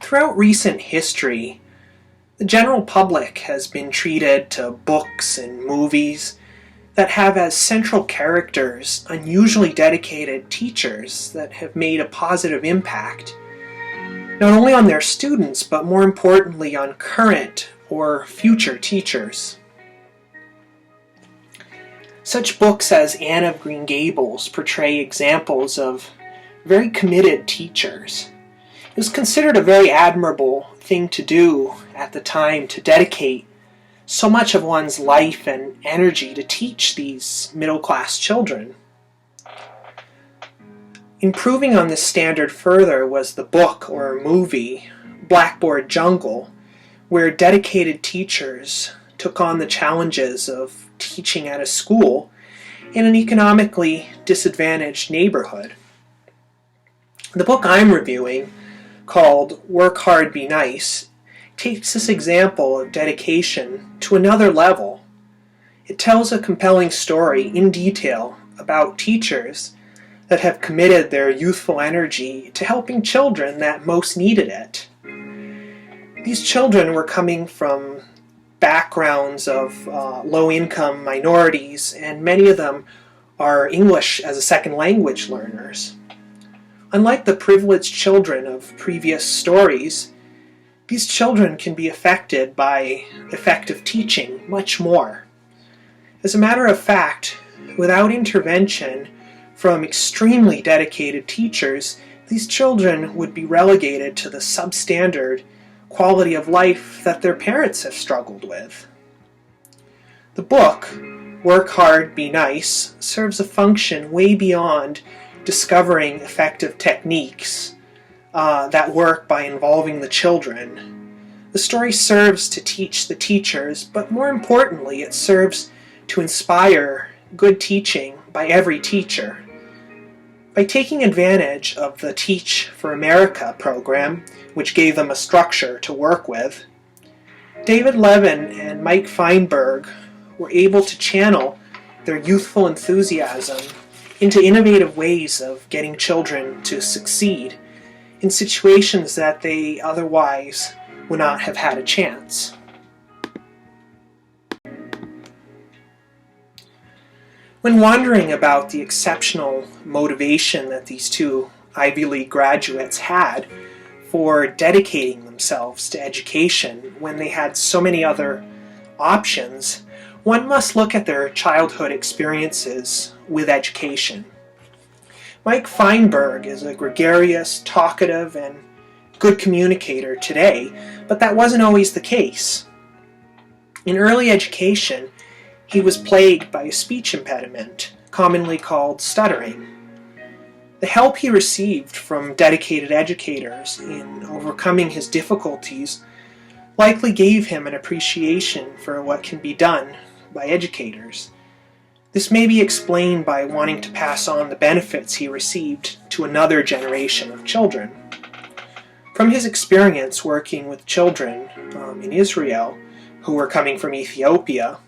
Throughout recent history, the general public has been treated to books and movies that have as central characters unusually dedicated teachers that have made a positive impact, not only on their students, but more importantly on current or future teachers. Such books as Anne of Green Gables portray examples of very committed teachers. It was considered a very admirable thing to do at the time to dedicate so much of one's life and energy to teach these middle-class children. Improving on this standard further was the book or movie Blackboard Jungle, where dedicated teachers took on the challenges of teaching at a school in an economically disadvantaged neighborhood. The book I'm reviewing, called Work Hard, Be Nice, takes this example of dedication to another level. It tells a compelling story in detail about teachers that have committed their youthful energy to helping children that most needed it. These children were coming from backgrounds of low-income minorities, and many of them are English as a second language learners. Unlike the privileged children of previous stories, these children can be affected by effective teaching much more. As a matter of fact, without intervention from extremely dedicated teachers, these children would be relegated to the substandard quality of life that their parents have struggled with. The book, Work Hard, Be Nice, serves a function way beyond discovering effective techniques that work by involving the children. The story serves to teach the teachers, but more importantly, it serves to inspire good teaching by every teacher. By taking advantage of the Teach for America program, which gave them a structure to work with, David Levin and Mike Feinberg were able to channel their youthful enthusiasm into innovative ways of getting children to succeed in situations that they otherwise would not have had a chance. When wondering about the exceptional motivation that these two Ivy League graduates had for dedicating themselves to education when they had so many other options, one must look at their childhood experiences with education. Mike Feinberg is a gregarious, talkative, and good communicator today, but that wasn't always the case. In early education, he was plagued by a speech impediment, commonly called stuttering. The help he received from dedicated educators in overcoming his difficulties likely gave him an appreciation for what can be done by educators. This may be explained by wanting to pass on the benefits he received to another generation of children. From his experience working with children in Israel who were coming from Ethiopia,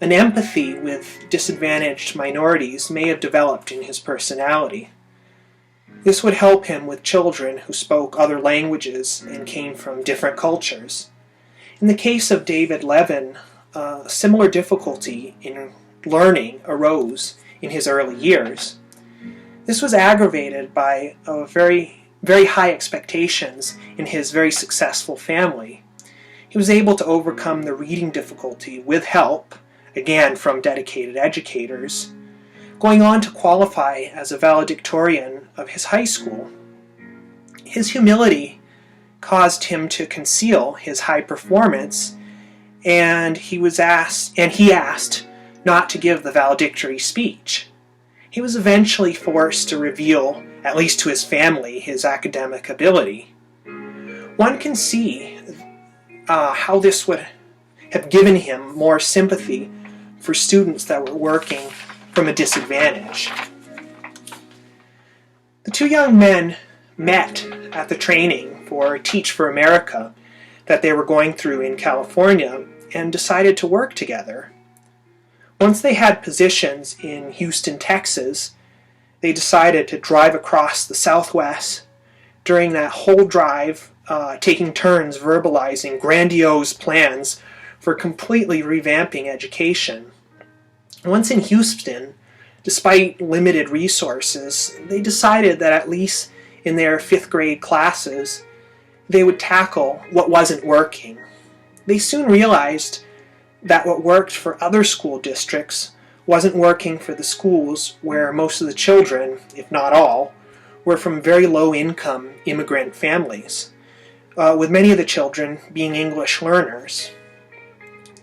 an empathy with disadvantaged minorities may have developed in his personality. This would help him with children who spoke other languages and came from different cultures. In the case of David Levin, a similar difficulty in learning arose in his early years. This was aggravated by very high expectations in his very successful family. He was able to overcome the reading difficulty with help, again from dedicated educators, going on to qualify as a valedictorian of his high school. His humility caused him to conceal his high performance, and he asked not to give the valedictory speech. He was eventually forced to reveal, at least to his family, his academic ability. One can see how this would have given him more sympathy for students that were working from a disadvantage. The two young men met at the training for Teach for America that they were going through in California and decided to work together. Once they had positions in Houston, Texas, they decided to drive across the Southwest. During that whole drive, taking turns verbalizing grandiose plans for completely revamping education. Once in Houston, despite limited resources, they decided that at least in their 5th grade classes, they would tackle what wasn't working. They soon realized that what worked for other school districts wasn't working for the schools where most of the children, if not all, were from very low-income immigrant families, with many of the children being English learners.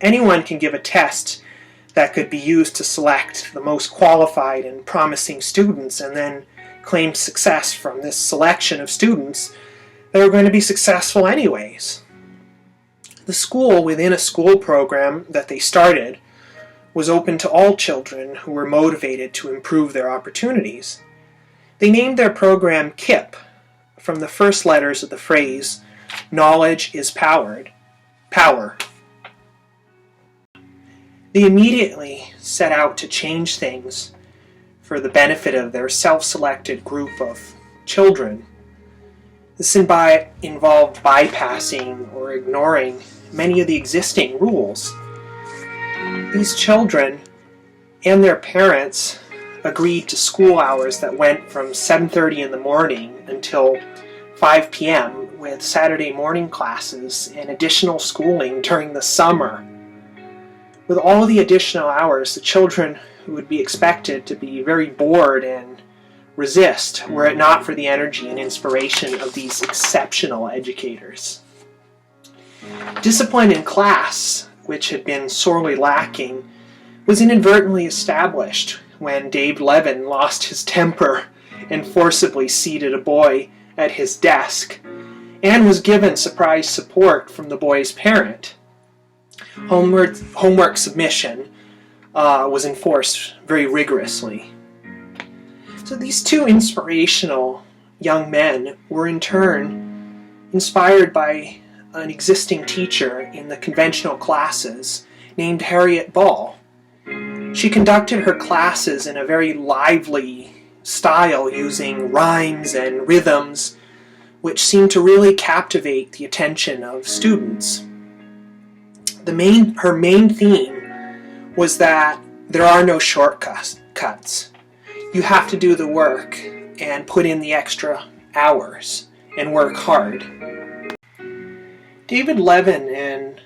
Anyone can give a test that could be used to select the most qualified and promising students and then claim success from this selection of students that are going to be successful anyways. The school within a school program that they started was open to all children who were motivated to improve their opportunities. They named their program KIPP from the first letters of the phrase, knowledge is power. They immediately set out to change things for the benefit of their self-selected group of children. This involved bypassing or ignoring many of the existing rules. These children and their parents agreed to school hours that went from 7:30 in the morning until 5 p.m. with Saturday morning classes and additional schooling during the summer. With all the additional hours, the children would be expected to be very bored and resist were it not for the energy and inspiration of these exceptional educators. Discipline in class, which had been sorely lacking, was inadvertently established when Dave Levin lost his temper and forcibly seated a boy at his desk, and was given surprise support from the boy's parent. Homework submission was enforced very rigorously. So these two inspirational young men were in turn inspired by an existing teacher in the conventional classes named Harriet Ball. She conducted her classes in a very lively style using rhymes and rhythms which seemed to really captivate the attention of students. Her main theme was that there are no shortcuts. You have to do the work and put in the extra hours and work hard. David Levin and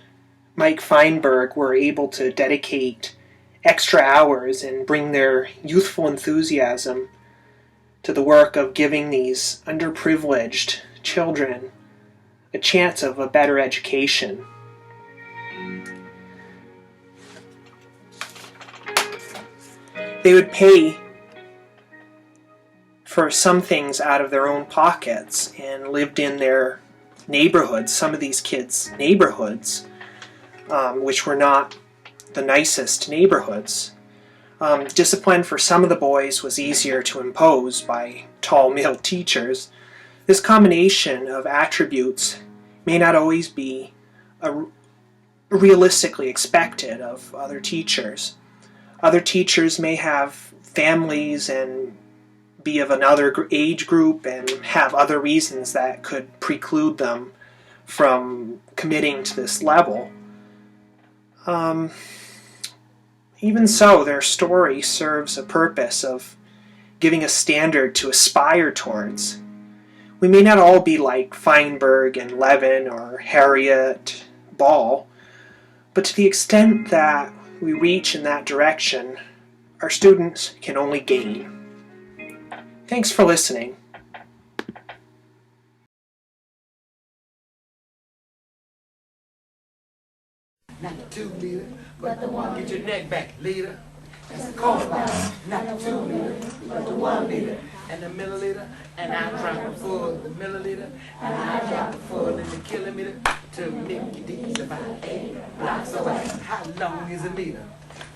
Mike Feinberg were able to dedicate extra hours and bring their youthful enthusiasm to the work of giving these underprivileged children a chance of a better education. They would pay for some things out of their own pockets and lived in their neighborhoods, some of these kids' neighborhoods, which were not the nicest neighborhoods. Discipline for some of the boys was easier to impose by tall male teachers. This combination of attributes may not always be realistically expected of other teachers. Other teachers may have families and be of another age group and have other reasons that could preclude them from committing to this level. Even so, their story serves a purpose of giving a standard to aspire towards. We may not all be like Feinberg and Levin or Harriet Ball, but to the extent that we reach in that direction, our students can only gain. Thanks for listening. Not the 2 liter, but the 1. Get your neck back, leader. That's a cold box. Not the 2 liter, but the 1 liter. And the milliliter, and I drop it full the milliliter, and I drop it full in the kilometer to Mickey D's about 8 blocks away. How long is a meter?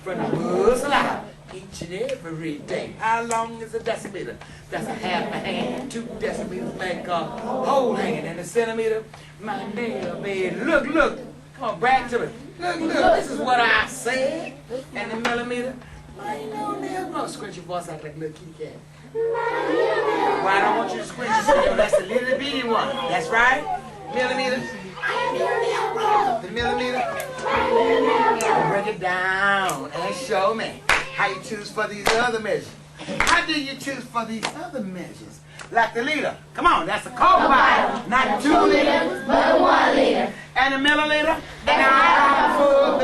From the woods alive, each and every day. How long is a decimeter? That's a half a hand. 2 decimeters make a whole hand. And a centimeter, my nail bed. Look. Come on, brag to me. Look, this is what I said. And the millimeter, I ain't no nail. No, scratch your voice out like a little kitty cat. Well, I don't want you to squint your tail. That's the little bitty one. That's right. millimeter, the millimeter. Break it down and show me how you choose for these other measures. How do you choose for these other measures? Like the liter. Come on, that's a quarter mile. Not 2 liters, but 1 liter. And a milliliter. And I for the